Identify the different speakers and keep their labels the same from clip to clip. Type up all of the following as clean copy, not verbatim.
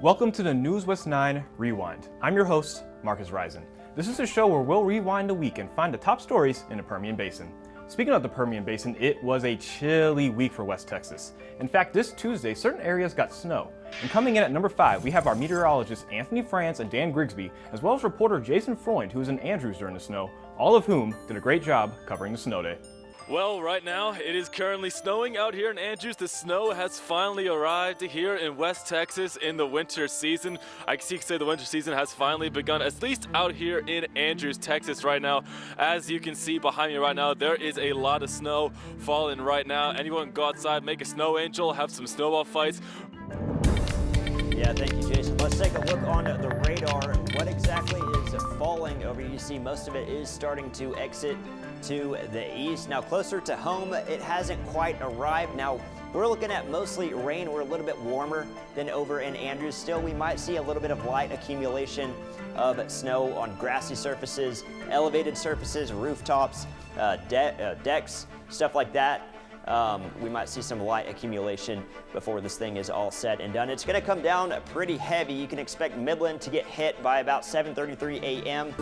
Speaker 1: Welcome to the NewsWest 9 Rewind. I'm your host, Marcus Risen. This is a show where we'll rewind a week and find the top stories in the Permian Basin. Speaking of the Permian Basin, it was a chilly week for West Texas. In fact, this Tuesday, certain areas got snow. And coming in at number 5, we have our meteorologists Anthony France and Dan Grigsby, as well as reporter Jason Freund, who was in Andrews during the snow, all of whom did a great job covering the snow day.
Speaker 2: Well, right now it is currently snowing out here in Andrews. The snow has finally arrived here in West Texas in the winter season. I can say the winter season has finally begun, at least out here in Andrews, Texas right now. As you can see behind me right now, there is a lot of snow falling right now. Anyone go outside, make a snow angel, have some snowball fights.
Speaker 3: Yeah, thank you, Jason. Let's take a look on the radar. What exactly is falling over? You see most of it is starting to exit to the east. Now closer to home, it hasn't quite arrived. Now we're looking at mostly rain. We're a little bit warmer than over in Andrews. Still, we might see a little bit of light accumulation of snow on grassy surfaces, elevated surfaces, rooftops, decks, stuff like that. We might see some light accumulation before this thing is all said and done. It's going to come down pretty heavy. You can expect Midland to get hit by about 7:33 a.m.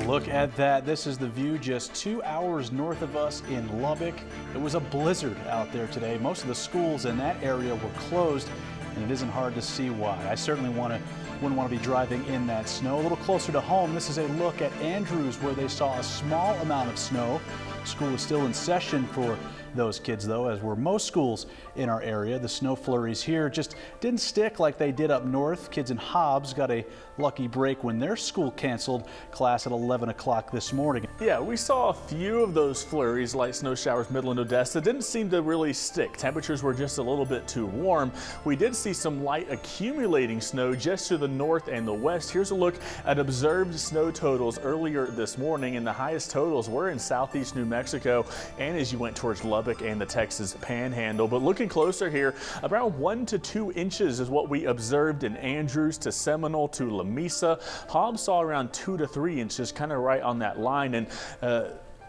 Speaker 4: Look at that. This is the view just 2 hours north of us in Lubbock. It was a blizzard out there today. Most of the schools in that area were closed, and it isn't hard to see why. I certainly wouldn't want to be driving in that snow. A little closer to home, this is a look at Andrews, where they saw a small amount of snow. School is still in session for those kids, though, as were most schools in our area. The snow flurries here just didn't stick like they did up north. Kids in Hobbs got a lucky break when their school canceled class at 11 o'clock this morning.
Speaker 5: Yeah, we saw a few of those flurries, light snow showers, Midland, Odessa. Didn't seem to really stick. Temperatures were just a little bit too warm. We did see some light accumulating snow just to the north and the west. Here's a look at observed snow totals earlier this morning, and the highest totals were in southeast New Mexico and as you went towards Lubbock and the Texas Panhandle. But looking closer here, around 1 to 2 inches is what we observed in Andrews to Seminole to Lamesa. Hobbs saw around 2 to 3 inches, kind of right on that line, and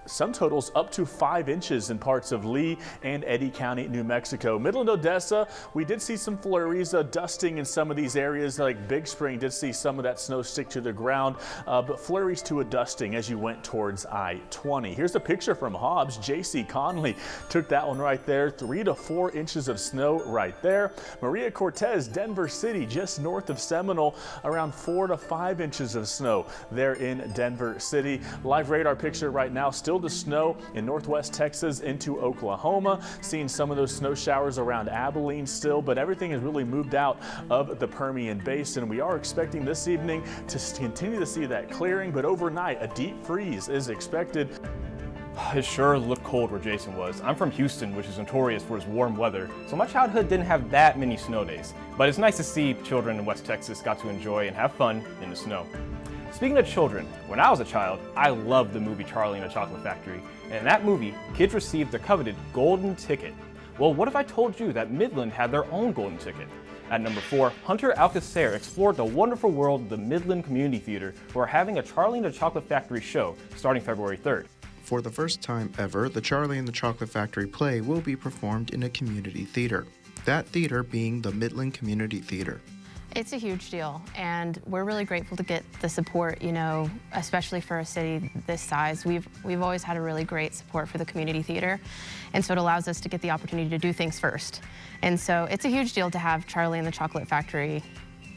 Speaker 5: some totals up to 5 inches in parts of Lee and Eddy County, New Mexico. Midland, Odessa, we did see some flurries, dusting in some of these areas. Like Big Spring did see some of that snow stick to the ground, but flurries to a dusting as you went towards I-20. Here's a picture from Hobbs. J.C. Conley took that one right there. 3 to 4 inches of snow right there. Maria Cortez, Denver City, just north of Seminole, around 4 to 5 inches of snow there in Denver City. Live radar picture right now, still the snow in northwest Texas into Oklahoma. Seeing some of those snow showers around Abilene still, but everything has really moved out of the Permian Basin. We are expecting this evening to continue to see that clearing, but overnight a deep freeze is expected.
Speaker 1: It sure looked cold where Jason was. I'm from Houston, which is notorious for its warm weather, so my childhood didn't have that many snow days. But it's nice to see children in West Texas got to enjoy and have fun in the snow. Speaking of children, when I was a child, I loved the movie Charlie and the Chocolate Factory. And in that movie, kids received the coveted golden ticket. Well, what if I told you that Midland had their own golden ticket? At number 4, Hunter Alcacer explored the wonderful world of the Midland Community Theater, who are having a Charlie and the Chocolate Factory show starting February 3rd.
Speaker 6: For the first time ever, the Charlie and the Chocolate Factory play will be performed in a community theater. That theater being the Midland Community Theater.
Speaker 7: It's a huge deal, and we're really grateful to get the support, you know, especially for a city this size. We've always had a really great support for the community theater, and so it allows us to get the opportunity to do things first. And so it's a huge deal to have Charlie and the Chocolate Factory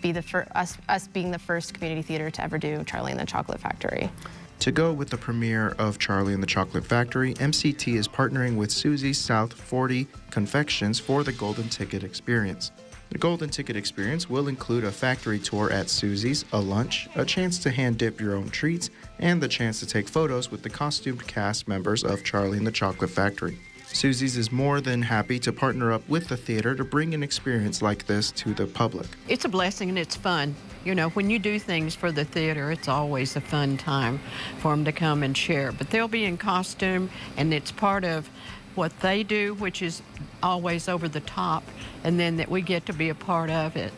Speaker 7: be us being the first community theater to ever do Charlie and the Chocolate Factory.
Speaker 6: To go with the premiere of Charlie and the Chocolate Factory, MCT is partnering with Susie's South 40 Confections for the Golden Ticket Experience. The Golden Ticket Experience will include a factory tour at Susie's, a lunch, a chance to hand dip your own treats, and the chance to take photos with the costumed cast members of Charlie and the Chocolate Factory. Susie's is more than happy to partner up with the theater to bring an experience like this to the public.
Speaker 8: It's a blessing and it's fun. You know, when you do things for the theater, it's always a fun time for them to come and share. But they'll be in costume, and it's part of what they do, which is always over the top, and then that we get to be a part of it.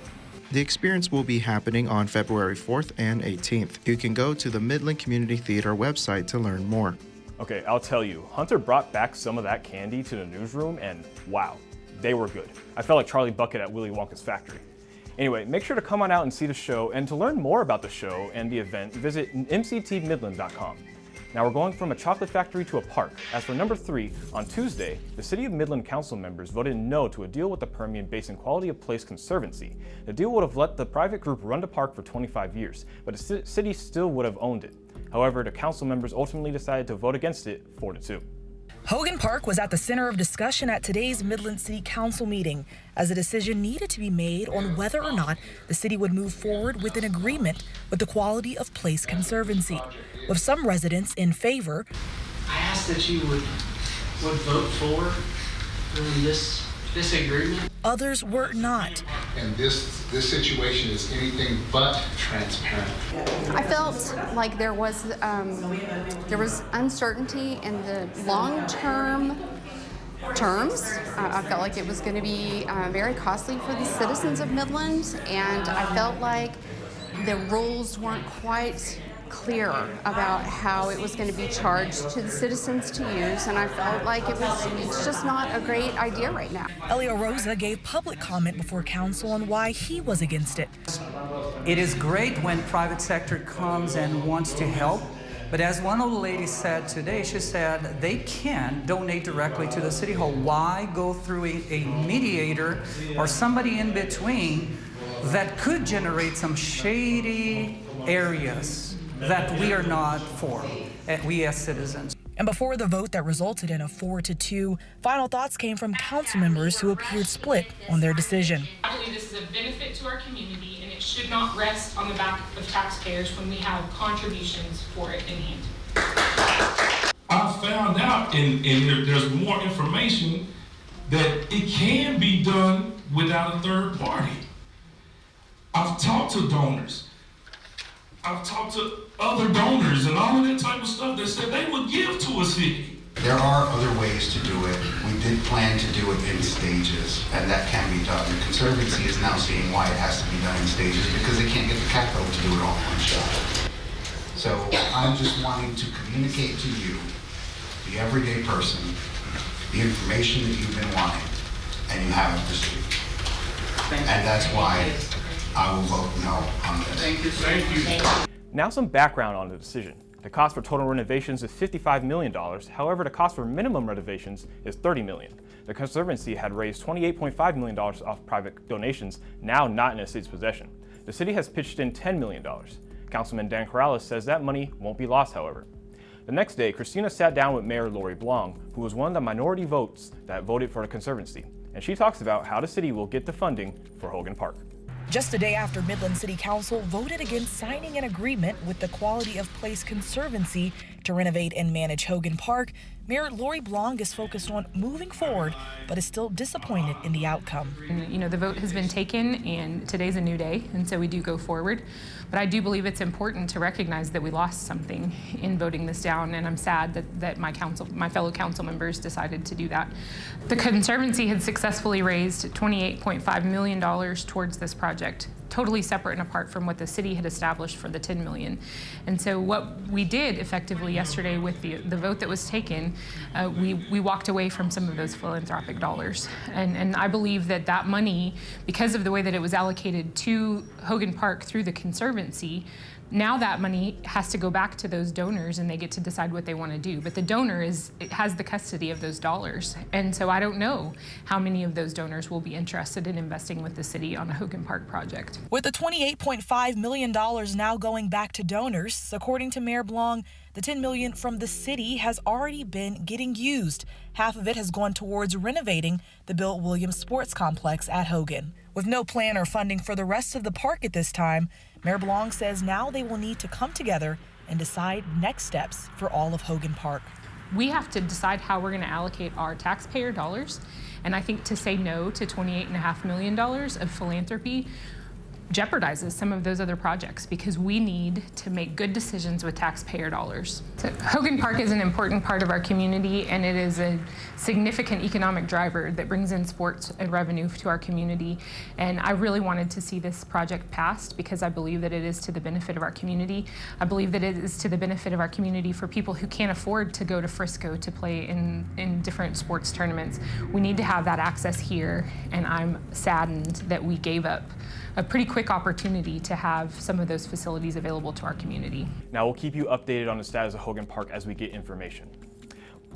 Speaker 6: The experience will be happening on February 4th and 18th. You can go to the Midland Community Theater website to learn more.
Speaker 1: Okay, I'll tell you, Hunter brought back some of that candy to the newsroom, and wow, they were good. I felt like Charlie Bucket at Willy Wonka's factory. Anyway, make sure to come on out and see the show, and to learn more about the show and the event, visit mctmidland.com. Now we're going from a chocolate factory to a park. As for number 3, on Tuesday, the City of Midland council members voted no to a deal with the Permian Basin Quality of Place Conservancy. The deal would have let the private group run the park for 25 years, but the city still would have owned it. However, the council members ultimately decided to vote against it 4-2.
Speaker 9: Hogan Park was at the center of discussion at today's Midland City Council meeting, as a decision needed to be made on whether or not the city would move forward with an agreement with the Quality of Place Conservancy. With some residents in favor,
Speaker 10: I ask that you would vote for this agreement.
Speaker 9: Others were not.
Speaker 11: And this situation is anything but transparent.
Speaker 12: I felt like there was uncertainty in the long-term terms. I felt like it was going to be very costly for the citizens of Midland, and I felt like the rules weren't quite clear about how it was going to be charged to the citizens to use, and I felt like it's just not a great idea right now.
Speaker 9: Elio Rosa gave public comment before council on why he was against it.
Speaker 13: It is great when private sector comes and wants to help, but as one of the ladies said today, she said they can donate directly to the city hall. Why go through a mediator or somebody in between that could generate some shady areas that we are not for, we as citizens.
Speaker 9: And before the vote that resulted in a 4-2, final thoughts came from council members who appeared split on their decision.
Speaker 14: I believe this is a benefit to our community, and it should not rest on the back of taxpayers when we have contributions for it in hand.
Speaker 15: I found out, and there's more information, that it can be done without a third party. I've talked to donors. I've talked to other donors and all of that type of stuff that said they would give to a city.
Speaker 11: There are other ways to do it. We did plan to do it in stages, and that can be done. The Conservancy is now seeing why it has to be done in stages, because they can't get the capital to do it all in one shot. So I'm just wanting to communicate to you, the everyday person, the information that you've been wanting, and you haven't received. And that's why I will vote no on this.
Speaker 15: Thank you.
Speaker 1: Now some background on the decision. The cost for total renovations is $55 million. However, the cost for minimum renovations is $30 million. The Conservancy had raised $28.5 million off private donations, now not in the city's possession. The city has pitched in $10 million. Councilman Dan Corrales says that money won't be lost, however. The next day, Christina sat down with Mayor Lori Blanc, who was one of the minority votes that voted for the Conservancy, and she talks about how the city will get the funding for Hogan Park.
Speaker 9: Just a day after Midland City Council voted against signing an agreement with the Quality of Place Conservancy to renovate and manage Hogan Park, Mayor Lori Blanc is focused on moving forward, but is still disappointed in the outcome.
Speaker 14: You know, the vote has been taken, and today's a new day, and so we do go forward. But I do believe it's important to recognize that we lost something in voting this down, and I'm sad that my fellow council members decided to do that. The Conservancy had successfully raised $28.5 million towards this project, totally separate and apart from what the city had established for the $10 million. And so what we did effectively yesterday with the vote that was taken, we walked away from some of those philanthropic dollars. And I believe that money, because of the way that it was allocated to Hogan Park through the Conservancy, now that money has to go back to those donors and they get to decide what they want to do. But the donor has the custody of those dollars. And so I don't know how many of those donors will be interested in investing with the city on a Hogan Park project.
Speaker 9: With the $28.5 million now going back to donors, according to Mayor Blanc, the $10 million from the city has already been getting used. Half of it has gone towards renovating the Bill Williams Sports Complex at Hogan. With no plan or funding for the rest of the park at this time, Mayor Blanc says now they will need to come together and decide next steps for all of Hogan Park.
Speaker 14: We have to decide how we're going to allocate our taxpayer dollars, and I think to say no to $28.5 million of philanthropy jeopardizes some of those other projects, because we need to make good decisions with taxpayer dollars. So Hogan Park is an important part of our community, and it is a significant economic driver that brings in sports and revenue to our community. And I really wanted to see this project passed because I believe that it is to the benefit of our community. I believe that it is to the benefit of our community for people who can't afford to go to Frisco to play in different sports tournaments. We need to have that access here, and I'm saddened that we gave up a pretty quick opportunity to have some of those facilities available to our community.
Speaker 1: Now we'll keep you updated on the status of Hogan Park as we get information.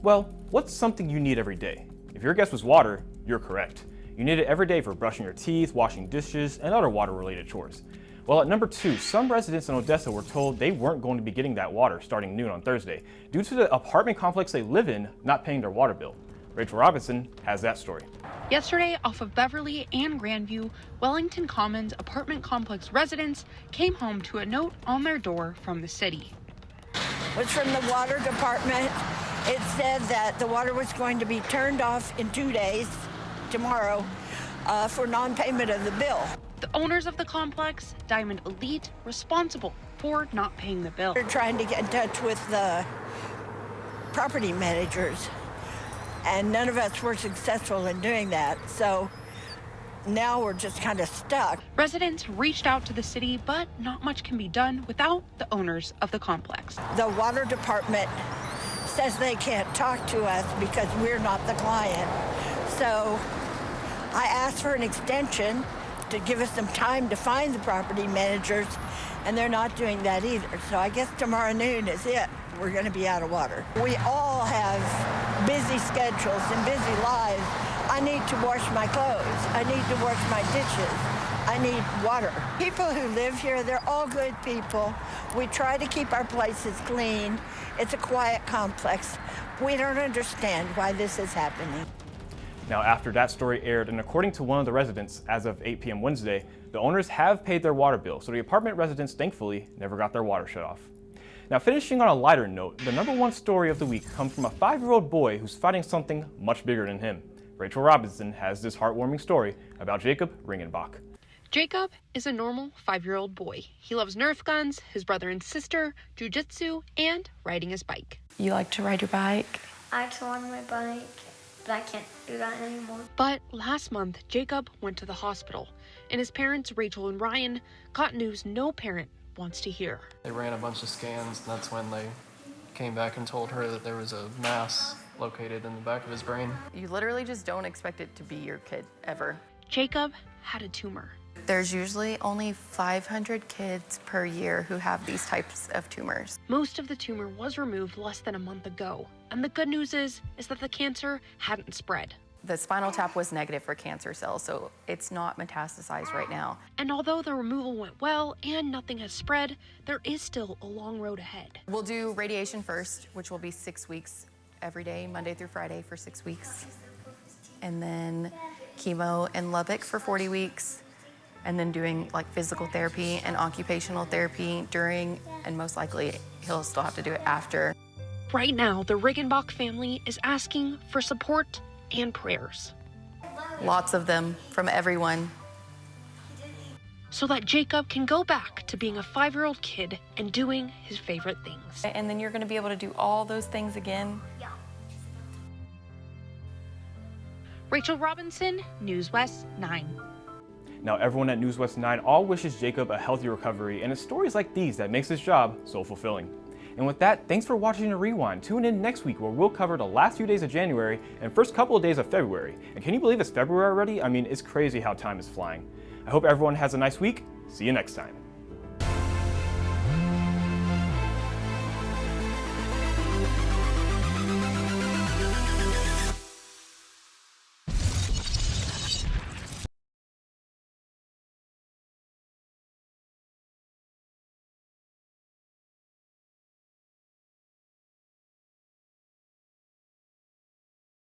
Speaker 1: Well, what's something you need every day? If your guess was water, you're correct. You need it every day for brushing your teeth, washing dishes, and other water-related chores. Well, at number 2, some residents in Odessa were told they weren't going to be getting that water starting noon on Thursday due to the apartment complex they live in not paying their water bill. Rachel Robinson has that story.
Speaker 16: Yesterday, off of Beverly and Grandview, Wellington Commons apartment complex residents came home to a note on their door from the city.
Speaker 17: It was from the water department. It said that the water was going to be turned off in 2 days, tomorrow, for non-payment of the bill.
Speaker 16: The owners of the complex, Diamond Elite, responsible for not paying the bill.
Speaker 17: We're trying to get in touch with the property managers, and none of us were successful in doing that. So now we're just kind of stuck.
Speaker 16: Residents reached out to the city, but not much can be done without the owners of the complex.
Speaker 17: The water department says they can't talk to us because we're not the client. So I asked for an extension to give us some time to find the property managers, and they're not doing that either. So I guess tomorrow noon is it. We're going to be out of water. We all have busy schedules and busy lives. I need to wash my clothes. I need to wash my dishes. I need water. People who live here, they're all good people. We try to keep our places clean. It's a quiet complex. We don't understand why this is happening.
Speaker 1: Now, after that story aired, and according to one of the residents, as of 8 p.m. Wednesday, the owners have paid their water bill, so the apartment residents, thankfully, never got their water shut off. Now, finishing on a lighter note, the number 1 story of the week comes from a 5-year-old boy who's fighting something much bigger than him. Rachel Robinson has this heartwarming story about Jacob Ringenbach.
Speaker 16: Jacob is a normal 5-year-old boy. He loves Nerf guns, his brother and sister, jujitsu, and riding his bike.
Speaker 18: You like to ride your bike?
Speaker 19: I like to ride my bike, but I can't do that anymore.
Speaker 16: But last month, Jacob went to the hospital, and his parents, Rachel and Ryan, got news no parent wants to hear.
Speaker 20: They ran a bunch of scans, and that's when they came back and told her that there was a mass located in the back of his brain.
Speaker 18: You literally just don't expect it to be your kid, ever.
Speaker 16: Jacob had a tumor.
Speaker 18: There's usually only 500 kids per year who have these types of tumors.
Speaker 16: Most of the tumor was removed less than a month ago, and the good news is that the cancer hadn't spread.
Speaker 18: The spinal tap was negative for cancer cells, so it's not metastasized right now.
Speaker 16: And although the removal went well and nothing has spread, there is still a long road ahead.
Speaker 18: We'll do radiation first, which will be 6 weeks every day, Monday through Friday for 6 weeks. And then chemo in Lubbock for 40 weeks. And then doing like physical therapy and occupational therapy during, and most likely he'll still have to do it after.
Speaker 16: Right now, the Ringenbach family is asking for support and prayers.
Speaker 18: Lots of them from everyone.
Speaker 16: So that Jacob can go back to being a 5-year-old kid and doing his favorite things.
Speaker 18: And then you're going to be able to do all those things again.
Speaker 16: Rachel Robinson, NewsWest 9.
Speaker 1: Now, everyone at NewsWest 9 all wishes Jacob a healthy recovery, and it's stories like these that makes his job so fulfilling. And with that, thanks for watching the Rewind. Tune in next week where we'll cover the last few days of January and first couple of days of February. And can you believe it's February already? I mean, it's crazy how time is flying. I hope everyone has a nice week. See you next time.